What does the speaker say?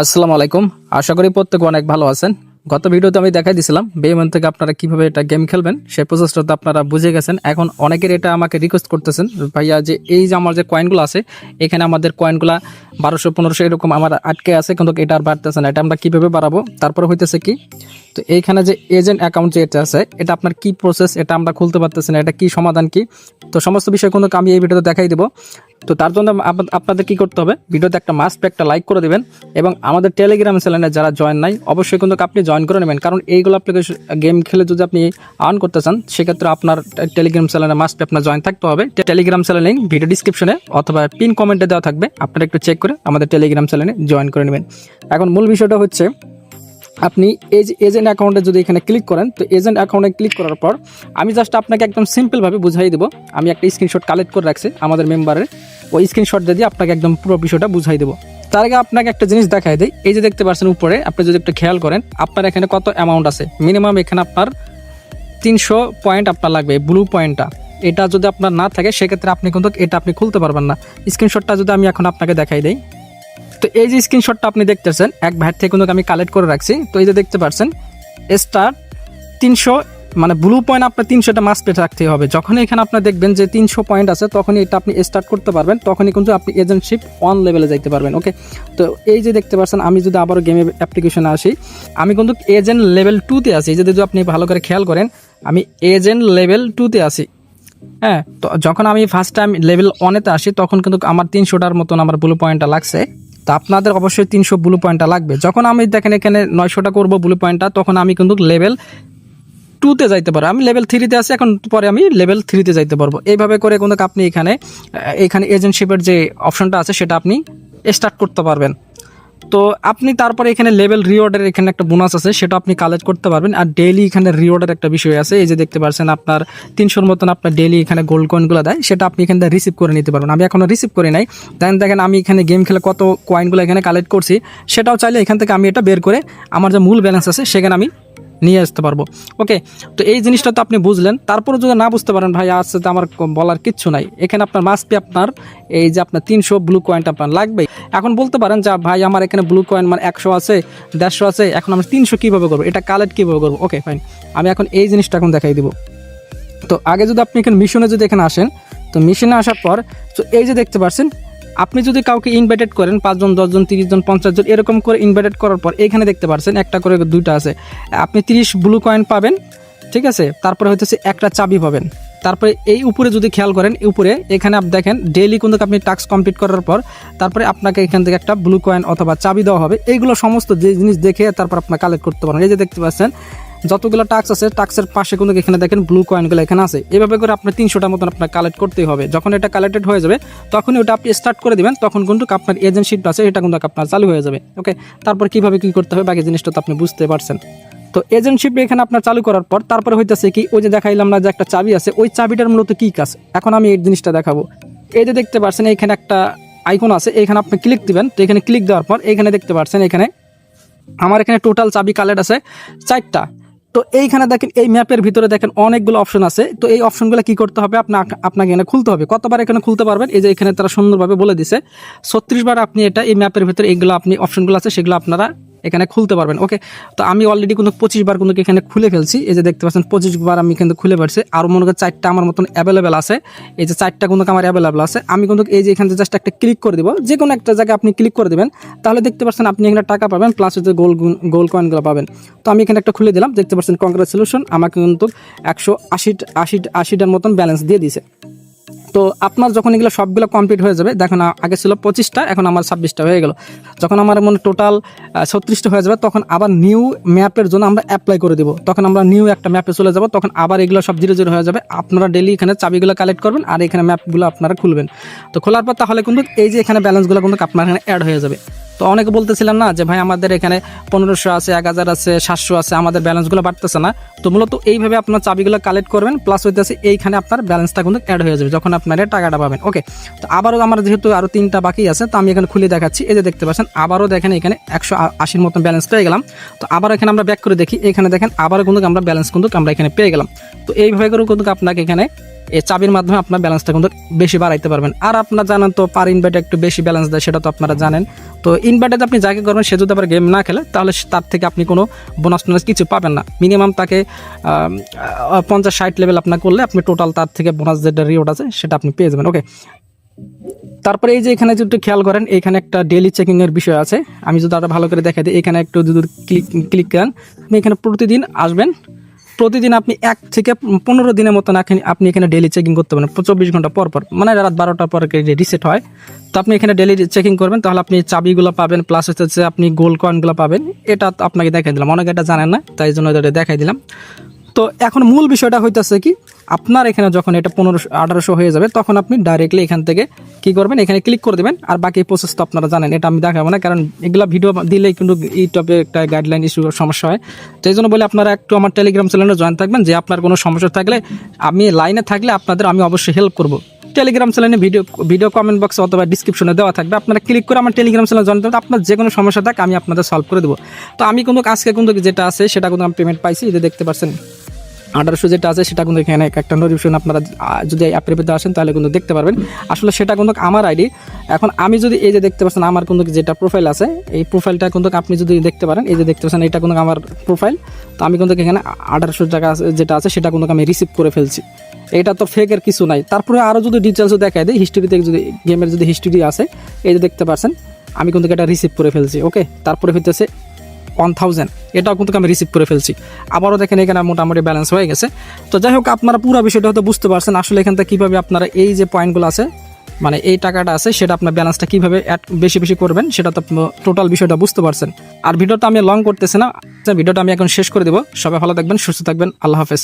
আসসালামু আলাইকুম। আশা করি প্রত্যেকে অনেক ভালো আছেন। গত ভিডিওতে আমি দেখাই দিয়েছিলাম বেইমান থেকে আপনারা কিভাবে এটা গেম খেলবেন, সেই প্রসেসটা তো আপনারা বুঝে গেছেন। এখন অনেকের এটা আমাকে রিকোয়েস্ট করতেছেন, ভাইয়া যে এই যে আমার যে কয়েনগুলো আছে, এখানে আমাদের কয়েনগুলা 1200 1500 এরকম আমার আটকে আছে, কিন্তু এটা আর বাড়তেছে না, এটা আমরা কিভাবে বাড়াবো। তারপরে হইতেছে কি, তো এইখানে যে এজেন্ট অ্যাকাউন্ট যে এটা আছে, এটা আপনার কি প্রসেস, এটা আমরা খুলতে পারতেছি না, এটা কি সমাধান কি, তো সমস্ত বিষয় কিন্তু আমি এই ভিডিওতে দেখাই দেবো। তো তার জন্য আপনাদের কি করতে হবে, ভিডিওতে একটা মাস্ট একটা লাইক করে দিবেন এবং আমাদের টেলিগ্রাম চ্যানেলে যারা জয়েন নাই অবশ্যই কিন্তু আপনি জয়েন করে নেবেন, কারণ এইগুলো অ্যাপ্লিকেশন গেম খেলে যদি আপনি আর্ন করতে চান সেক্ষেত্রে আপনার টেলিগ্রাম চ্যানেলে মাস্ট আপনার জয়েন থাকতে হবে। টেলিগ্রাম চ্যানেল লিঙ্ক ভিডিও ডিসক্রিপশনে অথবা পিন কমেন্টে দেওয়া থাকবে, আপনারা একটু চেক করে আমাদের টেলিগ্রাম চ্যানেলে জয়েন করে নেবেন। এখন মূল বিষয়টা হচ্ছে, আপনি এই যে এজেন্ট অ্যাকাউন্টে যদি এখানে ক্লিক করেন, তো এজেন্ট অ্যাকাউন্টে ক্লিক করার পর আমি জাস্ট আপনাকে একদম সিম্পলভাবে বুঝাই দেবো। আমি একটা স্ক্রিনশট কালেক্ট করে রাখছি আমাদের মেম্বারের, ওই স্ক্রিনশট দিয়ে আপনাকে একদম পুরো বিষয়টা বুঝাই দেবো। তার আগে আপনাকে একটা জিনিস দেখাই দেয়, এই যে দেখতে পাচ্ছেন উপরে, আপনি যদি একটু খেয়াল করেন আপনার এখানে কত অ্যামাউন্ট আছে। মিনিমাম এখানে আপনার 300 পয়েন্ট আপনার লাগবে, ব্লু পয়েন্টটা। এটা যদি আপনার না থাকে সেক্ষেত্রে আপনি কিন্তু এটা আপনি খুলতে পারবেন না। স্ক্রিনশটটা যদি আমি এখন আপনাকে দেখাই দেই, তো এই যে স্ক্রিনশটটা আপনি দেখতেছেন এক ভাইয়ের থেকে কিন্তু আমি কালেক্ট করে রাখছি। তো এই যে দেখতে পাচ্ছেন স্টার 300, মানে ব্লু পয়েন্ট আপনার 300টা মাস্ট পেতে রাখতে হবে। যখন এখানে আপনার দেখবেন যে 300 পয়েন্ট আছে, তখনই এটা আপনি স্টার্ট করতে পারবেন, তখনই কিন্তু আপনি এজেন্টশিপ 1 লেভেলে যাইতে পারবেন। ওকে, তো এই যে দেখতে পাচ্ছেন আমি যদি আবারও গেমের অ্যাপ্লিকেশনে আসি, আমি কিন্তু এজেন্ট লেভেল 2-তে আছি। এই যদি আপনি ভালো করে খেয়াল করেন, আমি এজেন্ট লেভেল 2-তে আছি। হ্যাঁ, তো যখন আমি ফার্স্ট টাইম লেভেল 1-এতে আসি তখন কিন্তু আমার 300টার মতন আমার ব্লু পয়েন্টটা লাগছে। তো আপনাদের অবশ্যই 300 ব্লু পয়েন্টটা লাগবে। যখন আমি দেখেন এখানে 900টা করবো ব্লু পয়েন্টটা, তখন আমি কিন্তু লেভেল 2-তে যাইতে পারবো। আমি লেভেল 3-তে আছি, এখন পরে আমি লেভেল 3-তে যাইতে পারবো। এইভাবে করে কিন্তু আপনি এখানে এজেন্টশিপের যে অপশনটা আছে সেটা আপনি স্টার্ট করতে পারবেন। তো আপনি তারপরে এখানে লেভেল রিওয়ার্ডের এখানে একটা বোনাস আছে, সেটা আপনি কালেক্ট করতে পারবেন। আর ডেইলি এখানে রিওয়ার্ডের একটা বিষয় আছে, এই যে দেখতে পাচ্ছেন আপনার 300-র মতন আপনার ডেইলি এখানে গোল্ড কয়েনগুলো দেয়, সেটা আপনি এখানে রিসিভ করে নিতে পারবেন। আমি এখনও রিসিভ করি নাই। দেখেন আমি এখানে গেম খেলে কত কয়েনগুলো এখানে কালেক্ট করছি, সেটাও চাইলে এখান থেকে আমি এটা বের করে আমার যে মূল ব্যালেন্স আছে সেখানে আমি নিয়ে আসতে পারবো। ওকে, তো এই জিনিসটা তো আপনি বুঝলেন। তারপরে যদি না বুঝতে পারেন, ভাই আসছে তো আমার বলার কিচ্ছু নাই, এখানে আপনার মাস্ট বি আপনার এই যে আপনার 300 ব্লু কয়েনটা আপনার লাগবেই। এখন বলতে পারেন যে ভাই আমার এখানে ব্লু কয়েন মানে 100 আছে, 150 আছে, এখন আমি 300 কীভাবে করবো, এটা কালেক্ট কীভাবে করবো। ওকে ফাইন, আমি এখন এই জিনিসটা এখন দেখাই দিব। তো আগে যদি আপনি এখানে মিশনে যদি এখানে আসেন, তো মিশনে আসার পর তো এই যে দেখতে পাচ্ছেন, আপনি যদি কাউকে ইনভাইটেড করেন 5 জন 10 জন 30 জন 50 জন এরকম করে ইনভাইটেড করার পর এখানে দেখতে পাচ্ছেন একটা করে 2টা আছে, আপনি 30 ব্লু কয়েন পাবেন। ঠিক আছে, তারপরে হচ্ছে একটা চাবি পাবেন। তারপরে এই উপরে যদি খেয়াল করেন, উপরে এখানে আপনি দেখেন ডেইলি কিন্তু আপনি টাস্ক কমপ্লিট করার পর তারপরে আপনাকে এখান থেকে একটা ব্লু কয়েন অথবা চাবি দেওয়া হবে। এইগুলো সমস্ত যে জিনিস দেখে তারপর আপনার কালেক্ট করতে পারেন। এই যে দেখতে পাচ্ছেন যতগুলো টাস্ক আছে, টাস্কের পাশে কিন্তু এখানে দেখেন ব্লু কয়েনগুলো এখানে আছে। এভাবে করে আপনার 300টার মতন আপনার কালেক্ট করতেই হবে। যখন এটা কালেক্টেড হয়ে যাবে তখনই ওটা আপনি স্টার্ট করে দিবেন, তখন কিন্তু আপনার এজেন্টশিপটা আছে এটা কিন্তু আপনার চালু হয়ে যাবে। ওকে, তারপর কিভাবে কি করতে হবে বাকি জিনিসটা তো আপনি বুঝতে পারছেন। তো এজেন্টশিপ এখানে আপনার চালু করার পর তারপরে হইতেছে কি, ওই যে দেখাইলাম না যে একটা চাবি আছে, ওই চাবিটার মূলত কি কাজ, এখন আমি এই জিনিসটা দেখাবো। এই যে দেখতে পাচ্ছেন এখানে একটা আইকন আছে, এখানে আপনি ক্লিক দিবেন। তো এখানে ক্লিক দেওয়ার পর এখানে দেখতে পাচ্ছেন এখানে আমার এখানে টোটাল চাবি কালেক্ট আছে 4টা। তো এইখানে দেখেন এই ম্যাপের ভিতরে দেখেন অনেকগুলো অপশন আছে। তো এই অপশনগুলো কি করতে হবে, আপনাকে এখানে খুলতে হবে। কতবার এখানে খুলতে পারবেন, এই যে এখানে তারা সুন্দরভাবে বলে দিছে 36 বার আপনি এটা এই ম্যাপের ভিতরে এইগুলো আপনি অপশনগুলো আছে সেগুলো আপনারা এখানে খুলতে পারবেন। ওকে, তো আমি অলরেডি কিন্তু 25 বার কিন্তু এখানে খুলে ফেলছি। এই যে দেখতে পাচ্ছেন 25 বার আমি কিন্তু খুলে পারছি। আর মনে করেন 4টা আমার মতন অ্যাভেলেবেল আছে। এই যে 4টা কিন্তু আমার অ্যাভেলেবেল আছে। আমি কিন্তু এই যে এখানে জাস্ট একটা ক্লিক করে দিব, যে কোনো একটা জায়গায় আপনি ক্লিক করে দেবেন, তাহলে দেখতে পাচ্ছেন আপনি এখানে টাকা পাবেন, প্লাস হচ্ছে গোল্ড কয়েনগুলো পাবেন। তো আমি এখানে একটা খুলে দিলাম, দেখতে পাচ্ছেন কংগ্রাচুলেশন, আমাকে কিন্তু 180টার মতন ব্যালেন্স দিয়ে দিছে। তো আপনার যখন এগুলো সবগুলো কমপ্লিট হয়ে যাবে, দেখুন আগে ছিল 25টা, এখন আমার 26টা হয়ে গেল। যখন আমার মনে টোটাল 36টা হয়ে যাবে, তখন আবার নিউ ম্যাপের জন্য আমরা অ্যাপ্লাই করে দেবো। তখন আমরা নিউ একটা ম্যাপে চলে যাব, তখন আবার এগুলো সব 0 0 হয়ে যাবে। আপনারা ডেলি এখানে চাবিগুলো কালেক্ট করবেন আর এখানে ম্যাপগুলো আপনারা খুলবেন। তো খোলার পর তাহলে কিন্তু এই যে এখানে ব্যালেন্সগুলো কিন্তু আপনার এখানে অ্যাড হয়ে যাবে। তো অনেকে বলতেছিলেন না যে ভাই আমাদের এখানে 1500 আছে, 1000 আছে, 700 আছে, আমাদের ব্যালেন্সগুলো বাড়তেছে না। তো মূলত এইভাবে আপনার চাবিগুলো কালেক্ট করবেন, প্লাস হইতেছে এইখানে আপনার ব্যালেন্সটা কিন্তু অ্যাড হয়ে যাবে যখন আপনারা টাকাটা পাবেন। ওকে, তো আবারও আমার যেহেতু আরও 3টা বাকি আছে, তো আমি এখানে খুলে দেখাচ্ছি। এই যে দেখতে পাচ্ছেন আবারও দেখেন এখানে 180-র মতন ব্যালেন্স পেয়ে গেলাম। তো আবার এখানে আমরা ব্যাক করে দেখি, এখানে দেখেন আবারও কিন্তু আমরা ব্যালেন্স কিন্তু আমরা এখানে পেয়ে গেলাম। তো এইভাবে করে কিন্তু আপনাকে এখানে এই চাবির মাধ্যমে আপনার ব্যালেন্সটা কিন্তু বেশি বাড়াইতে পারবেন। আর আপনার জানেন তো পার ইনভাইটে একটু বেশি ব্যালেন্স দেয়, সেটা তো আপনারা জানেন। তো ইনভাইটে আপনি যাকে করবেন সে যদি আবার গেম না খেলে তাহলে তার থেকে আপনি কোনো বোনাস টোনাস কিছু পাবেন না। মিনিমাম তাকে 50-60 লেভেল আপনার করলে আপনি টোটাল তার থেকে বোনাস যেটা রিওয়ার্ড আছে সেটা আপনি পেয়ে যাবেন। ওকে, তারপরে এই যে এখানে যদি খেয়াল করেন এখানে একটা ডেইলি চেকিংয়ের বিষয় আছে। আমি যদি আরও ভালো করে দেখাই দিই, এখানে একটু যদি ক্লিক করেন আপনি এখানে প্রতিদিন আসবেন। প্রতিদিন আপনি 1 থেকে 15 দিনের মতন আপনি এখানে ডেইলি চেকিং করতে পারেন 24 ঘন্টা পর পর, মানে রাত 12টার পর যে রিসেট হয়। তো আপনি এখানে ডেইলি চেকিং করবেন, তাহলে আপনি চাবিগুলো পাবেন, প্লাস হচ্ছে আপনি গোল্ড কয়েনগুলো পাবেন। এটা আপনাকে দেখাই দিলাম, অনেকে এটা জানেন না তাই জন্য এটা দেখাই দিলাম। তো এখন মূল বিষয়টা হইতেছে কি, আপনার এখানে যখন এটা 1500-1800 হয়ে যাবে তখন আপনি ডাইরেক্টলি এখান থেকে কি করবেন, এখানে ক্লিক করে দেবেন। আর বাকি প্রসেস তো আপনারা জানেন, এটা আমি দেখাবো না, কারণ এগুলা ভিডিও দিলেই কিন্তু ইউটিউবে একটা গাইডলাইন ইস্যু সমস্যা হয়। তো এই জন্য বলে আপনারা একটু আমার টেলিগ্রাম চ্যানেলে জয়েন থাকবেন, যে আপনার কোনো সমস্যা থাকলে আমি লাইনে থাকলে আপনাদের আমি অবশ্যই হেল্প করব। টেলিগ্রাম চ্যানেলে ভিডিও কমেন্ট বক্সে অথবা ডিসক্রিপশনে দেওয়া থাকবে, আপনারা ক্লিক করে আমার টেলিগ্রাম চ্যানেলে জয়েন করতে, আপনার যে কোনো সমস্যা থাকে আমি আপনাদের সলভ করে দেবো। তো আমি কিন্তু আজকে কিন্তু যেটা আছে সেটা কিন্তু আমি পেমেন্ট পাইছি, এটা দেখতে পাচ্ছেন 1800 যেটা আছে সেটা কিন্তু এখানে একটা নোটিফিকেশন আপনারা যদি অ্যাপের ভিতরে আসেন তাহলে কিন্তু দেখতে পারবেন। আসলে সেটা কিন্তু আমার আইডি। এখন আমি যদি এই যে দেখতে পাচ্ছেন আমার কিন্তু যেটা প্রোফাইল আছে, এই প্রোফাইলটা কিন্তু আপনি যদি দেখতে পারেন, এই যে দেখতে পাচ্ছেন এটা কিন্তু আমার প্রোফাইল। তো আমি কিন্তু এখানে 1800 টাকা যেটা আছে সেটা কিন্তু আমি রিসিভ করে ফেলছি। এটা তো ফেকের কিছু নাই। তারপরে আরও যদি ডিটেলসও দেখায় দিই, হিস্ট্রিতে যদি গেমের যদি হিস্ট্রি আছে, এই যে দেখতে পাচ্ছেন আমি কিন্তু এটা রিসিভ করে ফেলছি। ওকে, তারপরে হইতেছে 1000, এটাও কিন্তু আমি রিসিভ করে ফেলছি। আবারও দেখেন এখানে মোটামুটি ব্যালেন্স হয়ে গেছে। তো যাই হোক, আপনারা পুরো বিষয়টা হয়তো বুঝতে পারছেন আসলে এখান থেকে কীভাবে আপনারা এই যে পয়েন্টগুলো আছে, মানে এই টাকাটা আছে, সেটা আপনার ব্যালেন্সটা কীভাবে বেশি বেশি করবেন সেটা তো টোটাল বিষয়টা বুঝতে পারছেন। আর ভিডিওটা আমি লং করতেছি না, ভিডিওটা আমি এখন শেষ করে দেবো। সবাই ভালো থাকবেন, সুস্থ থাকবেন, আল্লাহ হাফেজ।